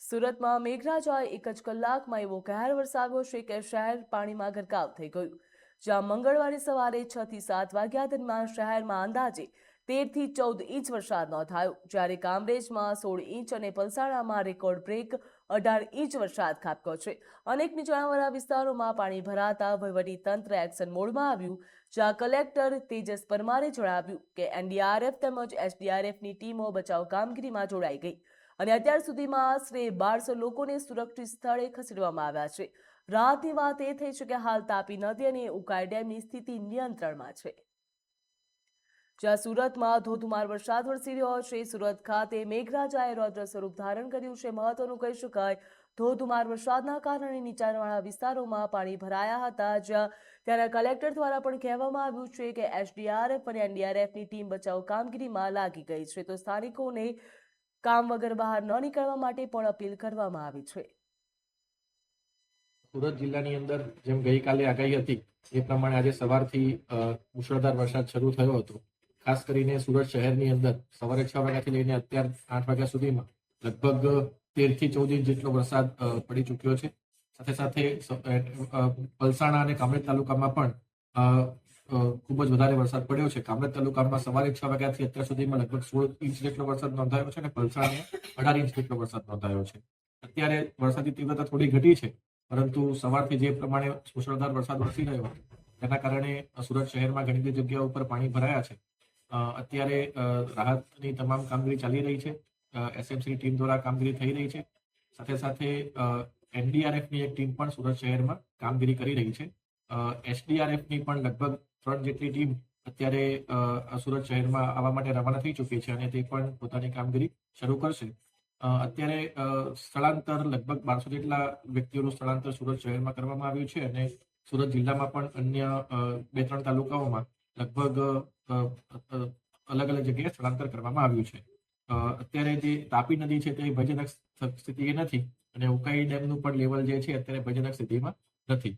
સુરતમાં મેઘરાજાએ એક જ કલાકમાં એવો કહેર વરસાવ્યો છે કે શહેર પાણીમાં ગરકાવ થઈ ગયું. જ્યાં મંગળવારે સવારે 6 થી 7 વાગ્યા દરમિયાન શહેરમાં અંદાજે 13 થી 14 ઇંચ વરસાદ નોંધાયો, જ્યારે કામરેજમાં 16 ઇંચ અને પલસાણામાં રેકોર્ડ બ્રેક 18 ઇંચ વરસાદ ખાબક્યો છે. અનેક નીચાણવાળા વિસ્તારોમાં પાણી ભરાતા વહીવટીતંત્ર એક્શન મોડમાં આવ્યું, જ્યાં કલેક્ટર તેજસ પરમારે જણાવ્યું કે એનડીઆરએફ તેમજ એસડીઆરએફની ટીમો બચાવ કામગીરીમાં જોડાઈ ગઈ અને અત્યાર સુધીમાં આશરે 1200 લોકોને સુરક્ષિત સ્થળે ખસેડવામાં આવ્યા છે. રાહતની વાત એ થઈ છે કે હાલ તાપી નદી અને ઉકાઈ ડેમની સ્થિતિ નિયંત્રણમાં છે. જ્યાં સુરતમાં ધોધમાર વરસાદ વરસી રહ્યો છે. સુરત ખાતે મેઘરાજાએ રૌદ્ર સ્વરૂપ ધારણ કર્યું છે. મહત્વનું કહી શકાય, ધોધમાર વરસાદના કારણે નીચાણવાળા વિસ્તારોમાં પાણી ભરાયા હતા, જ્યાં ત્યાંના કલેક્ટર દ્વારા પણ કહેવામાં આવ્યું છે કે એસડીઆરએફ અને એનડીઆરએફની ટીમ બચાવ કામગીરીમાં લાગી ગઈ છે, તો સ્થાનિકોને કામ વગર બહાર ન નીકળવા માટે પણ અપીલ કરવામાં આવી છે. સુરત જિલ્લાની અંદર જેમ ગઈકાલે આગાહી હતી એ પ્રમાણે આજે સવારથી મુશળધાર વરસાદ શરૂ થયો હતો. ખાસ કરીને સુરત શહેરની અંદર સવારે 6 વાગ્યાથી લઈને અત્યાર 8 વાગ્યા સુધીમાં લગભગ 13 થી 14 ઇંચ જેટલો વરસાદ પડી ચૂક્યો છે. સાથે સાથે પલસાણા અને કામરેજ તાલુકામાં પણ ખૂબ જ વધારે વરસાદ પડ્યો છે. કામરેજ તાલુકામાં સવારે 6 વાગ્યાથી અત્યાર સુધીમાં લગભગ 16 ઇંચ જેટલો વરસાદ નોંધાયો છે અને પલસાણામાં 18 ઇંચ જેટલો વરસાદ નોંધાયો છે. અત્યારે વરસાદની તીવ્રતા થોડી ઘટી છે, પરંતુ સવારથી જે પ્રમાણે મુશળધાર વરસાદ વરસી રહ્યો તેના કારણે સુરત શહેરમાં ઘણી બધી જગ્યાઓ ઉપર પાણી ભરાયા છે. અત્યારે રાહતની તમામ કામગીરી ચાલી રહી છે. એસએમસીની ટીમ દ્વારા કામગીરી થઈ રહી છે. સાથે સાથે એનડીઆરએફની એક ટીમ પણ સુરત શહેરમાં કામગીરી કરી રહી છે. એસડીઆરએફની પણ લગભગ 3 જેટલી ટીમ અત્યારે સુરત શહેરમાં આવવા માટે રવાના થઈ ચૂકી છે અને તે પણ પોતાની કામગીરી શરૂ કરશે. અત્યારે સ્થળાંતર લગભગ 1200 જેટલા વ્યક્તિઓનું સ્થળાંતર સુરત શહેરમાં કરવામાં આવ્યું છે અને સુરત જિલ્લામાં પણ અન્ય 2-3 તાલુકાઓમાં લગભગ અલગ અલગ જગ્યાએ સ્થળાંતર કરવામાં આવ્યું છે. અત્યારે જે તાપી નદી છે તે ભયજનક સ્થિતિએ નથી અને ઉકાઈ ડેમનું પણ લેવલ જે છે અત્યારે ભયજનક સ્થિતિમાં નથી.